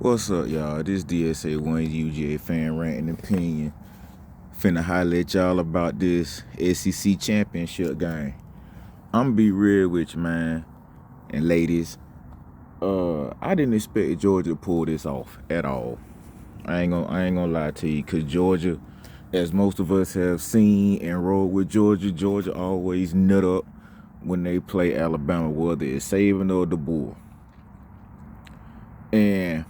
What's up, y'all? This DSA1 UGA fan ranting opinion. Finna holler at y'all about this SEC championship game. I'ma be real with you, man, and ladies. I didn't expect Georgia to pull this off at all. I ain't gonna lie to you, cause Georgia, as most of us have seen and rolled with Georgia always nut up when they play Alabama, whether it's Saban or the Bull. And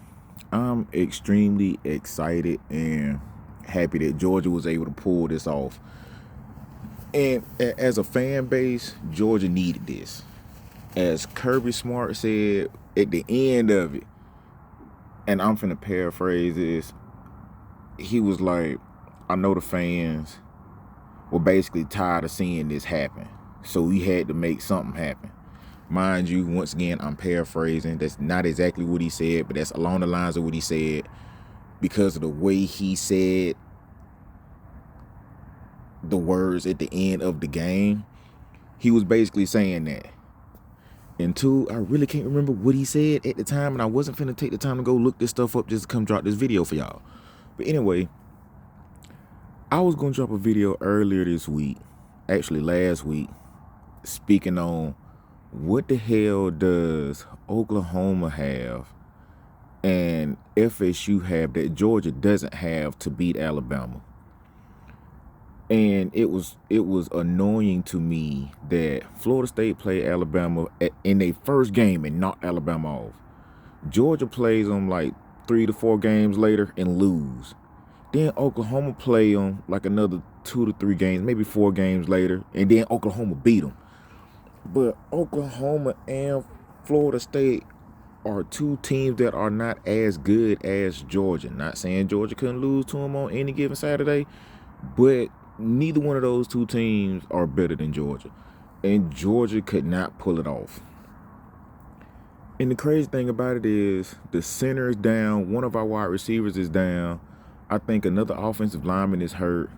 I'm extremely excited and happy that Georgia was able to pull this off. And as a fan base, Georgia needed this. As Kirby Smart said at the end of it, and I'm finna paraphrase this, he was like, I know the fans were basically tired of seeing this happen, so we had to make something happen. Mind you, once again, I'm paraphrasing. That's not exactly what he said, but that's along the lines of what he said because of the way he said the words at the end of the game. He was basically saying that. And two, I really can't remember what he said at the time, and I wasn't finna take the time to go look this stuff up just to come drop this video for y'all. But anyway, I was gonna drop a video earlier this week, actually last week, speaking on what the hell does Oklahoma have and FSU have that Georgia doesn't have to beat Alabama. And it was annoying to me that Florida State played Alabama in their first game and knocked Alabama off. Georgia plays them like 3 to 4 games later and lose. Then Oklahoma play them like another 2 to 3 games, maybe 4 games later, and then Oklahoma beat them. But Oklahoma and Florida State are two teams that are not as good as Georgia. Not saying Georgia couldn't lose to them on any given Saturday, but neither one of those two teams are better than Georgia. And Georgia could not pull it off. And the crazy thing about it is the center is down. One of our wide receivers is down. I think another offensive lineman is hurt.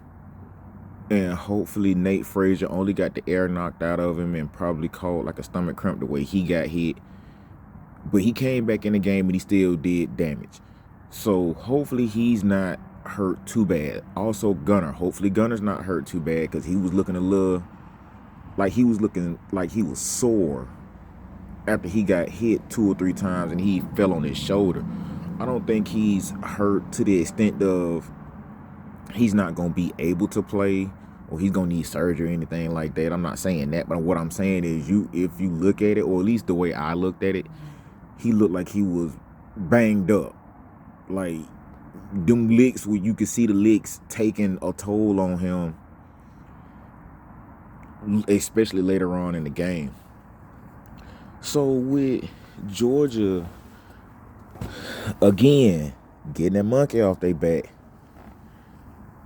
And hopefully Nate Frazier only got the air knocked out of him and probably caught like a stomach cramp the way he got hit. But he came back in the game and he still did damage. So hopefully he's not hurt too bad. Also Gunner. Hopefully Gunner's not hurt too bad because he was looking a little like he was sore after he got hit 2 or 3 times and he fell on his shoulder. I don't think he's hurt to the extent of he's not going to be able to play or he's going to need surgery or anything like that. I'm not saying that, but what I'm saying is if you look at it, or at least the way I looked at it, he looked like he was banged up. Like them licks where you could see the licks taking a toll on him, especially later on in the game. So with Georgia, again, getting that monkey off their back,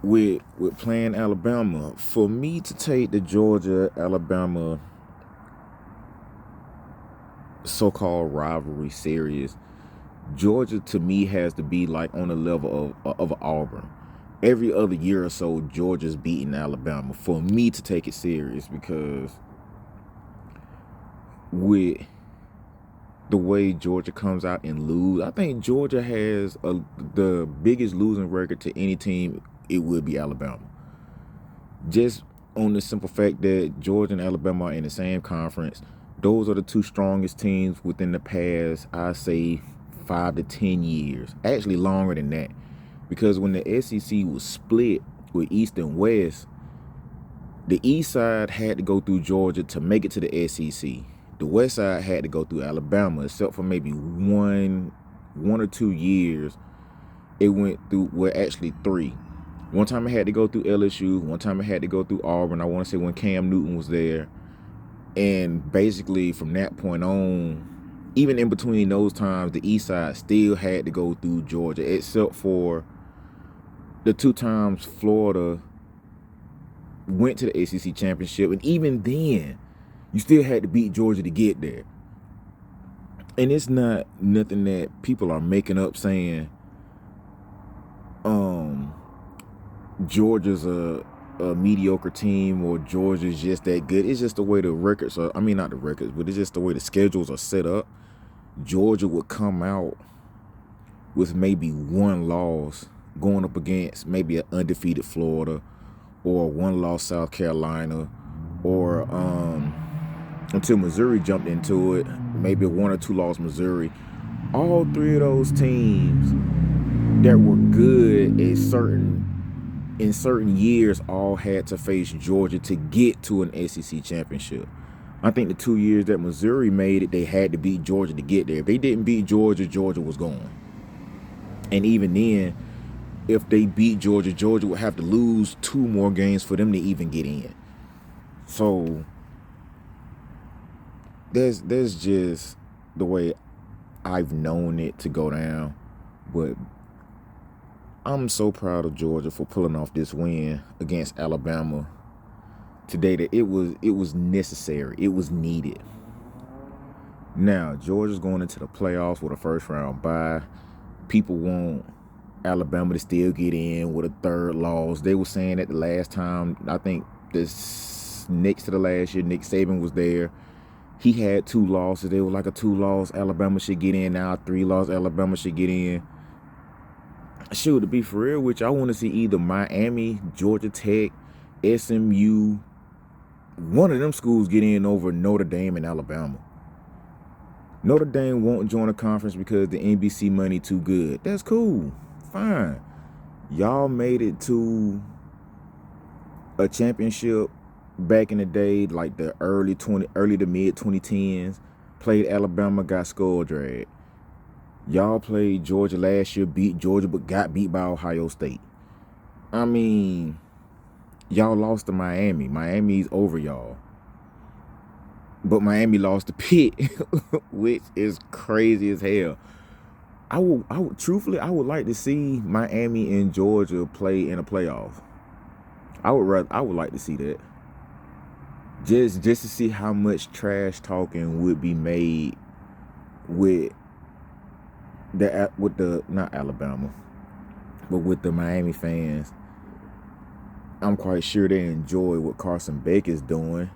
with playing Alabama, for me to take the Georgia-Alabama so-called rivalry serious, Georgia to me has to be like on the level of Auburn. Every other year or so, Georgia's beating Alabama for me to take it serious, because with the way Georgia comes out and lose, I think Georgia has the biggest losing record to any team. It would be Alabama. Just on the simple fact that Georgia and Alabama are in the same conference. Those are the two strongest teams within the past, I say, 5 to 10 years. Actually longer than that. Because when the SEC was split with East and West, the East side had to go through Georgia to make it to the SEC. The West side had to go through Alabama, except for maybe one or 2 years. It went through, well, actually 3. One time I had to go through LSU. One time I had to go through Auburn. I want to say when Cam Newton was there. And basically from that point on, even in between those times, the East side still had to go through Georgia, except for the 2 times Florida went to the SEC championship. And even then, you still had to beat Georgia to get there. And it's not nothing that people are making up saying, Georgia's a mediocre team or Georgia's just that good. It's just the way the records are. I mean, not the records, but it's just the way the schedules are set up. Georgia would come out with maybe one loss going up against maybe an undefeated Florida or one loss South Carolina, or until Missouri jumped into it, maybe a 1 or 2 loss Missouri. All three of those teams that were good in certain years all had to face Georgia to get to an SEC championship. I think the 2 years that Missouri made it, they had to beat Georgia to get there. If they didn't beat Georgia, Georgia was gone. And even then, if they beat Georgia, Georgia would have to lose 2 more games for them to even get in. So there's just the way I've known it to go down. But I'm so proud of Georgia for pulling off this win against Alabama today, that it was necessary. It was needed. Now, Georgia's going into the playoffs with a first round bye. People want Alabama to still get in with a 3rd loss. They were saying that the last time, I think this next to the last year, Nick Saban was there. He had 2 losses. They were like a 2-loss Alabama should get in. Now 3-loss Alabama should get in. Shoot, to be for real with you, I want to see either Miami, Georgia Tech, SMU, one of them schools get in over Notre Dame and Alabama. Notre Dame won't join a conference because the NBC money too good. That's cool. Fine. Y'all made it to a championship back in the day, like the early to mid 2010s. Played Alabama, got skull dragged. Y'all played Georgia last year, beat Georgia, but got beat by Ohio State. I mean, y'all lost to Miami. Miami's over y'all. But Miami lost to Pitt, which is crazy as hell. I would truthfully, I would like to see Miami and Georgia play in a playoff. I would like to see that. Just to see how much trash talking would be made with the not Alabama, but with the Miami fans. I'm quite sure they enjoy what Carson Beck is doing,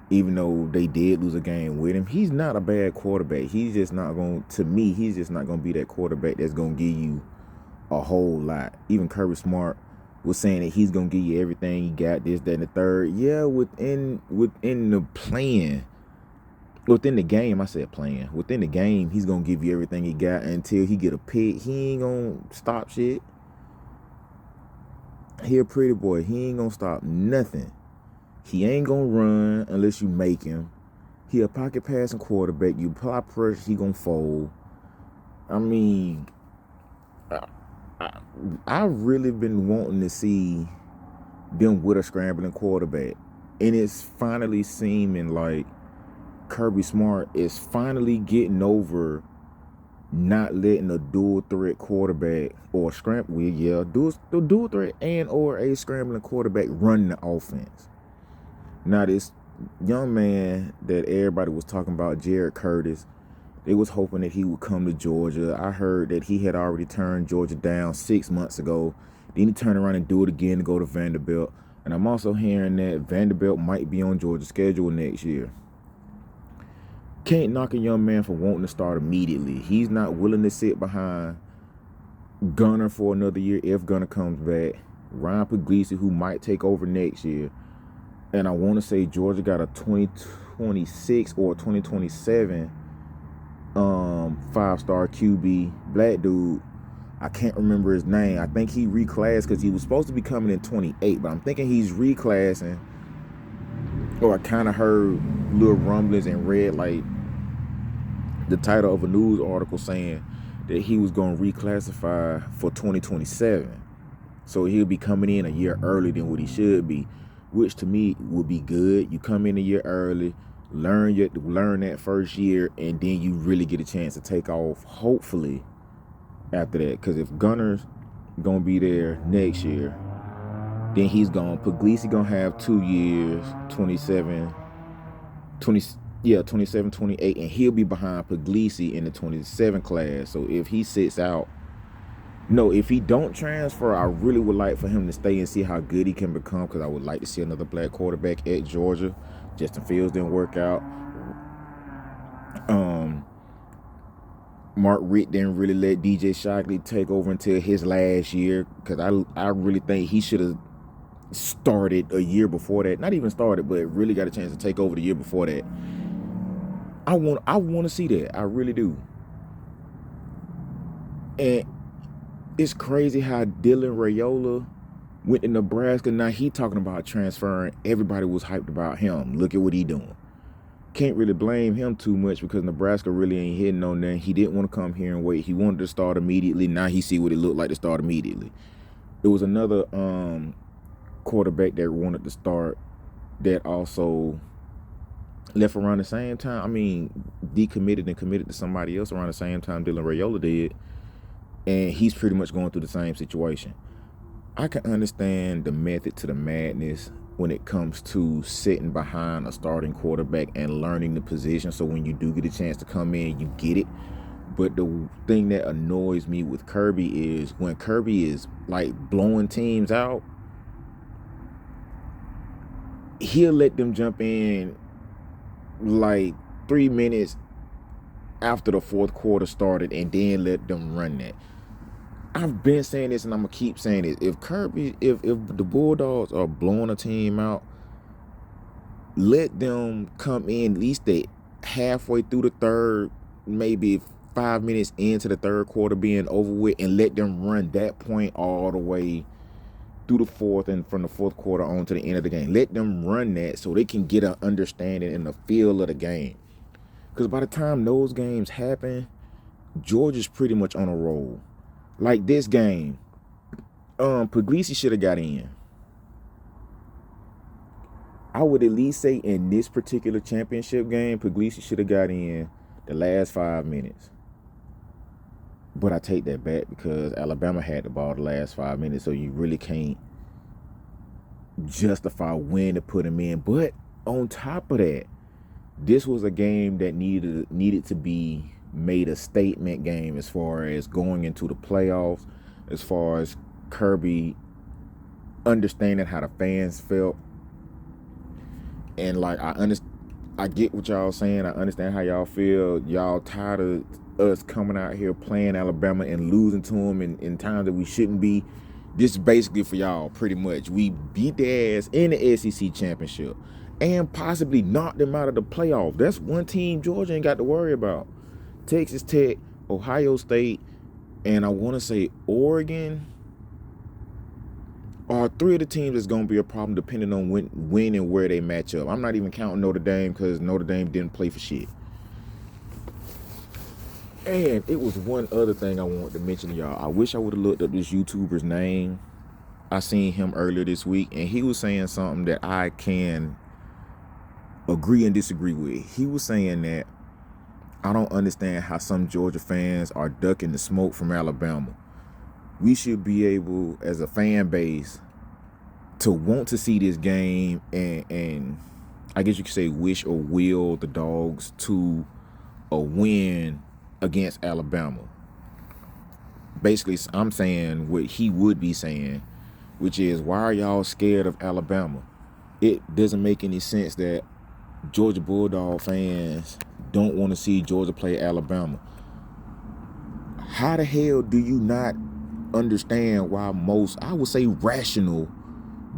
even though they did lose a game with him. He's not a bad quarterback. He's just not going to be that quarterback that's going to give you a whole lot. Even Kirby Smart was saying that he's going to give you everything he got, this, that, and the third. Yeah, within the plan. Within the game, I said playing. Within the game, he's going to give you everything he got until he get a pick. He ain't going to stop shit. He a pretty boy. He ain't going to stop nothing. He ain't going to run unless you make him. He a pocket passing quarterback. You apply pressure, he going to fold. I mean, I've really been wanting to see them with a scrambling quarterback. And it's finally seeming like Kirby Smart is finally getting over not letting a dual threat quarterback or dual threat and or a scrambling quarterback run the offense. Now this young man that everybody was talking about, Jared Curtis, they was hoping that he would come to Georgia. I heard that he had already turned Georgia down 6 months ago. Then he turned around and do it again to go to Vanderbilt. And I'm also hearing that Vanderbilt might be on Georgia's schedule next year. Can't knock a young man for wanting to start immediately. He's not willing to sit behind Gunner for another year if Gunner comes back. Ryan Puglisi, who might take over next year. And I want to say Georgia got a 2026 or 2027 5-star QB, black dude. I can't remember his name. I think he reclassed because he was supposed to be coming in 28, but I'm thinking he's reclassing. Or I kind of heard little rumblings and read like the title of a news article saying that he was going to reclassify for 2027. So he'll be coming in a year early than what he should be, which to me would be good. You come in a year early, learn that first year, and then you really get a chance to take off, hopefully, after that. Because if Gunner's going to be there next year, then he's gone. Puglisi going to have 2 years, 27, 28, and he'll be behind Puglisi in the 27 class. So if he sits out, if he don't transfer, I really would like for him to stay and see how good he can become, because I would like to see another black quarterback at Georgia. Justin Fields didn't work out. Mark Richt didn't really let DJ Shockley take over until his last year, because I really think he should have started a year before that. Not even started, but really got a chance to take over the year before that. I want to see that. I really do. And it's crazy how Dylan Raiola went to Nebraska. Now he talking about transferring. Everybody was hyped about him. Look at what he doing. Can't really blame him too much, because Nebraska really ain't hitting on that. He didn't want to come here and wait. He wanted to start immediately. Now he see what it looked like to start immediately. There was another quarterback that wanted to start that also left around the same time. I mean, decommitted and committed to somebody else around the same time Dylan Raiola did. And he's pretty much going through the same situation. I can understand the method to the madness when it comes to sitting behind a starting quarterback and learning the position, so when you do get a chance to come in, you get it. But the thing that annoys me with Kirby is when Kirby is like blowing teams out, he'll let them jump in like 3 minutes after the fourth quarter started and then let them run that. I've been saying this and I'm gonna keep saying it. If the Bulldogs are blowing a team out, let them come in at least halfway through the third, maybe 5 minutes into the third quarter being over with, and let them run that point all the way through the fourth, and from the fourth quarter on to the end of the game. Let them run that so they can get an understanding and the feel of the game. Because by the time those games happen, Georgia's pretty much on a roll. Like this game, Puglisi should have got in. I would at least say in this particular championship game, Puglisi should have got in the last 5 minutes. But I take that back, because Alabama had the ball the last 5 minutes, so you really can't justify when to put him in. But on top of that, this was a game that needed to be made a statement game as far as going into the playoffs, as far as Kirby understanding how the fans felt. And like I get what y'all saying. I understand how y'all feel. Y'all tired of us coming out here playing Alabama and losing to them in times that we shouldn't be. This is basically for y'all, pretty much. We beat their ass in the SEC championship and possibly knocked them out of the playoff. That's one team Georgia ain't got to worry about. Texas Tech, Ohio State, and I want to say Oregon are 3 of the teams that's going to be a problem depending on when and where they match up. I'm not even counting Notre Dame, because Notre Dame didn't play for shit. And it was one other thing I wanted to mention to y'all. I wish I would have looked up this YouTuber's name. I seen him earlier this week, and he was saying something that I can agree and disagree with. He was saying that I don't understand how some Georgia fans are ducking the smoke from Alabama. We should be able, as a fan base, to want to see this game and I guess you could say wish or will the Dogs to a win against Alabama. Basically, I'm saying what he would be saying, which is, why are y'all scared of Alabama? It doesn't make any sense that Georgia Bulldog fans don't want to see Georgia play Alabama. How the hell do you not understand why most, I would say, rational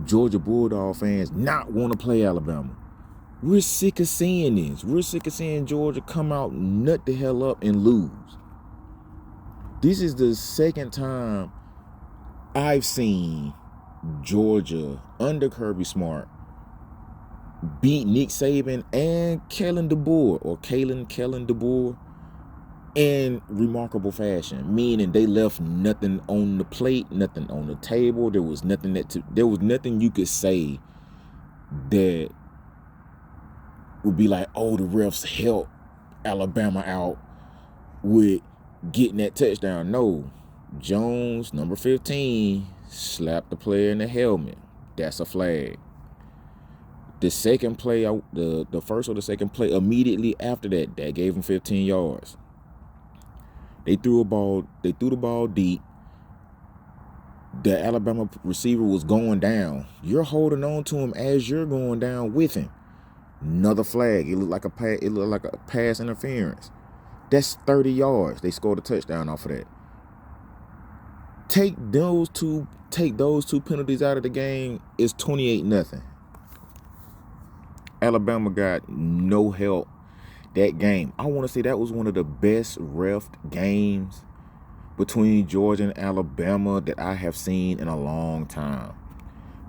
Georgia Bulldog fans not want to play Alabama? We're sick of seeing this. We're sick of seeing Georgia come out, nut the hell up, and lose. This is the second time I've seen Georgia under Kirby Smart beat Nick Saban and Kellen DeBoer in remarkable fashion, meaning they left nothing on the plate, nothing on the table. There was nothing you could say that would be like, oh, the refs helped Alabama out with getting that touchdown. No, Jones, number 15, slapped the player in the helmet. That's a flag. The second play, the first or the second play, immediately after that gave him 15 yards. They threw the ball deep. The Alabama receiver was going down. You're holding on to him as you're going down with him. Another flag. It looked like a pass interference. That's 30 yards. They scored a touchdown off of that. Take those two penalties out of the game, it's 28-0. Alabama got no help that game. I want to say that was one of the best refed games between Georgia and Alabama that I have seen in a long time.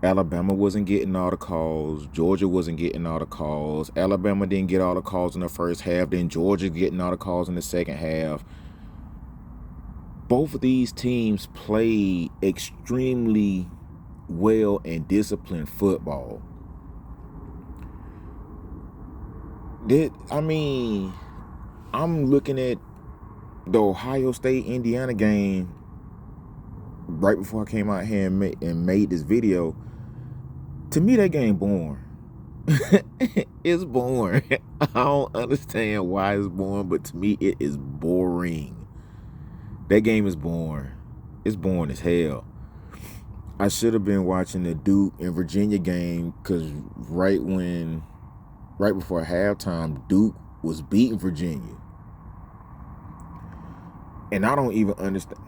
Alabama wasn't getting all the calls. Georgia wasn't getting all the calls. Alabama didn't get all the calls in the first half. Then Georgia getting all the calls in the second half. Both of these teams played extremely well and disciplined football. I'm looking at the Ohio State-Indiana game right before I came out here and made this video. To me, that game boring. It's boring. I don't understand why it's boring, but to me, it is boring. That game is boring. It's boring as hell. I should have been watching the Duke and Virginia game because right before halftime, Duke was beating Virginia. And I don't even understand.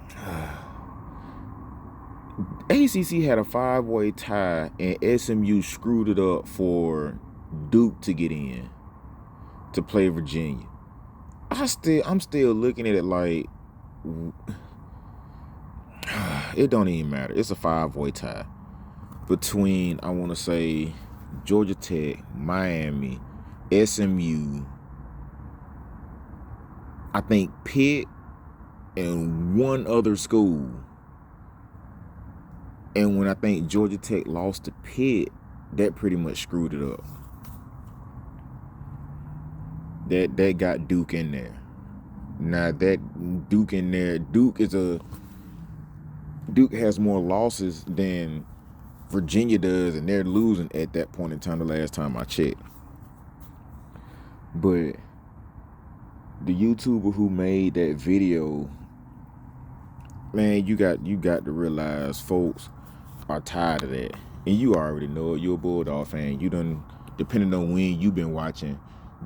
ACC had a 5-way tie and SMU screwed it up for Duke to get in to play Virginia. I'm still looking at it like it don't even matter. It's a 5-way tie between, I want to say, Georgia Tech, Miami, SMU, I think Pitt, and one other school. And when I think Georgia Tech lost to Pitt, that pretty much screwed it up. That got Duke in there. Now that Duke in there, Duke has more losses than Virginia does, and they're losing at that point in time the last time I checked. But the YouTuber who made that video, man, you got to realize folks are tired of that. And you already know it. You're a Bulldog fan. You done, depending on when you've been watching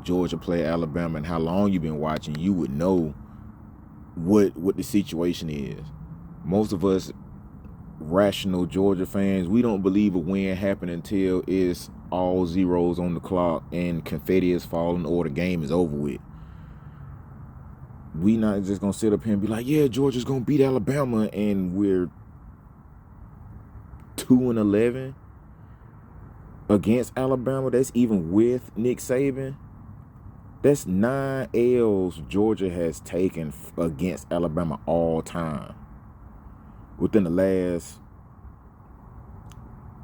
Georgia play Alabama and how long you've been watching, you would know what the situation is. Most of us rational Georgia fans, we don't believe a win happened until it's all zeros on the clock and confetti is falling or the game is over with. We not just gonna sit up here and be like, yeah, Georgia's gonna beat Alabama, and we're 2-11 against Alabama. That's even with Nick Saban. That's 9 L's Georgia has taken against Alabama all time. Within the last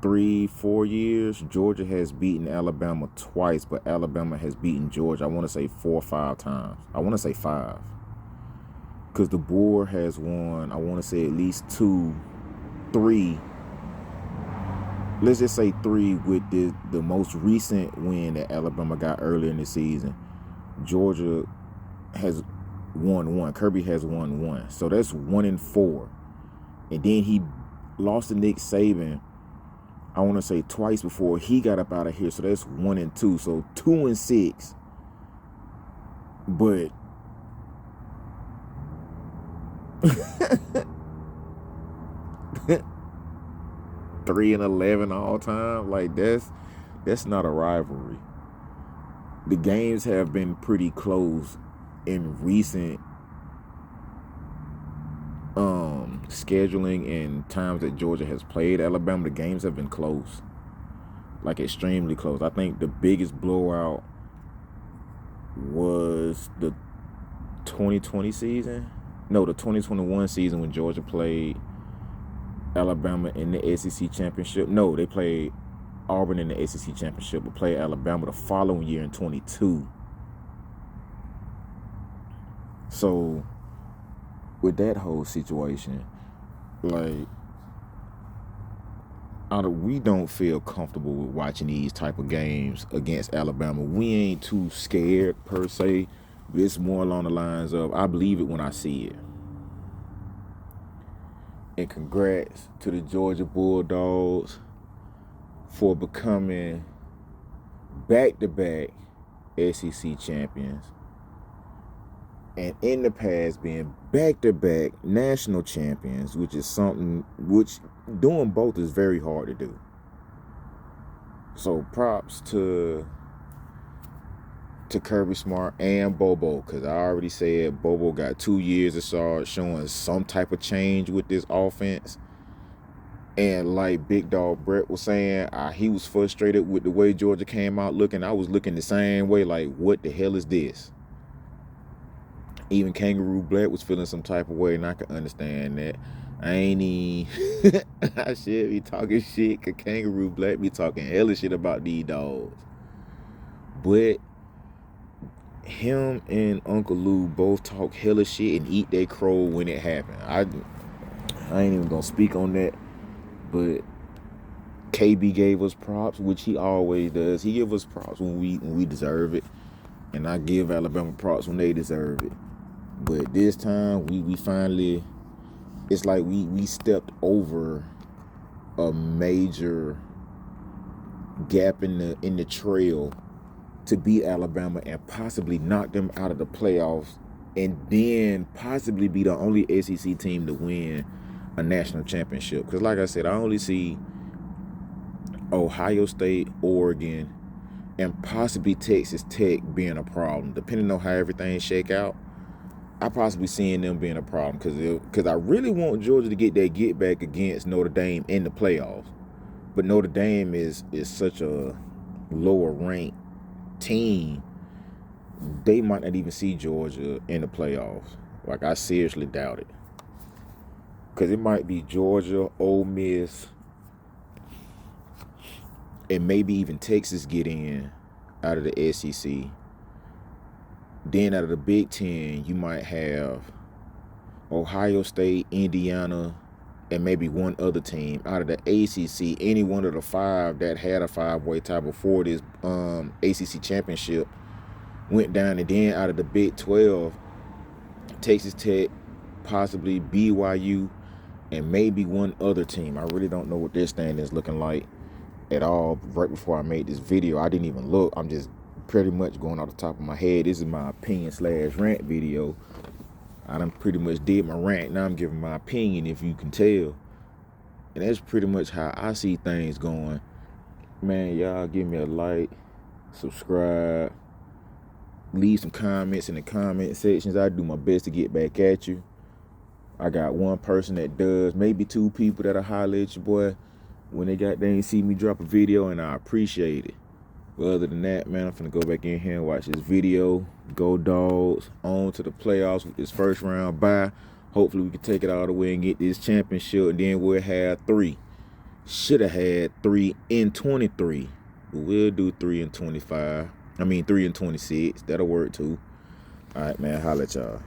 3-4 years, Georgia has beaten Alabama twice, but Alabama has beaten Georgia, I want to say 4 or 5 times. I want to say 5. Because the Board has won, I want to say at least 2, 3. Let's just say 3 with the most recent win that Alabama got earlier in the season. Georgia has won 1. Kirby has won 1. So that's 1-4. And then he lost to Nick Saban, I want to say twice before he got up out of here. So that's 1-2. So 2-6. But 3-11 all time. Like that's not a rivalry. The games have been pretty close in recent scheduling and times that Georgia has played Alabama. The games have been close, like extremely close. I think the biggest blowout was the 2020 season. No, the 2021 season when Georgia played Alabama in the SEC championship. No, they played Auburn in the SEC championship, but played Alabama the following year in 22. So with that whole situation, like, we don't feel comfortable with watching these type of games against Alabama. We ain't too scared per se. It's more along the lines of, I believe it when I see it. And congrats to the Georgia Bulldogs for becoming back-to-back SEC champions. and in the past being back-to-back national champions, which is something which doing both is very hard to do. So props to Kirby Smart and Bobo, because I already said Bobo got 2 years to start showing some type of change with this offense. And like Big Dog Brett was saying, he was frustrated with the way Georgia came out looking. I was looking the same way, like, what the hell is this? Even Kangaroo Black was feeling some type of way, and I can understand that. I ain't even I should be talking shit, because Kangaroo Black be talking hella shit about these dogs. But him and Uncle Lou both talk hella shit and eat their crow when it happened. I ain't even gonna speak on that. But KB gave us props, which he always does. He give us props when we deserve it, and I give Alabama props when they deserve it. But this time we finally, it's like we stepped over a major gap in the trail to beat Alabama and possibly knock them out of the playoffs, and then possibly be the only SEC team to win a national championship. Because like I said, I only see Ohio State, Oregon, and possibly Texas Tech being a problem. Depending on how everything shake out, I possibly seeing them being a problem, because I really want Georgia to get that get back against Notre Dame in the playoffs. But Notre Dame is such a lower ranked team, they might not even see Georgia in the playoffs. Like, I seriously doubt it. Because it might be Georgia, Ole Miss, and maybe even Texas get in out of the SEC. Then out of the Big Ten, you might have Ohio State, Indiana, and maybe one other team. Out of the ACC, any one of the 5 that had a 5-way tie before this ACC championship went down. And then out of the Big 12, Texas Tech, possibly BYU, and maybe one other team. I really don't know what their stand is looking like at all. Right before I made this video, I didn't even look. I'm just pretty much going off the top of my head. This is my opinion/rant video. I done pretty much did my rant. Now I'm giving my opinion, if you can tell. And that's pretty much how I see things going. Man, y'all give me a like, subscribe, leave some comments in the comment sections. I do my best to get back at you. I got one person that does, maybe 2 people that'll holler at your boy when they see me drop a video, and I appreciate it. But other than that, man, I'm finna go back in here and watch this video. Go Dogs, on to the playoffs with this first round bye. Hopefully we can take it all the way and get this championship, and then we'll have 3. Should have had 3 in 23. But we'll do 3 in 25. I mean 3 in 26. That'll work too. All right, man, holla at y'all.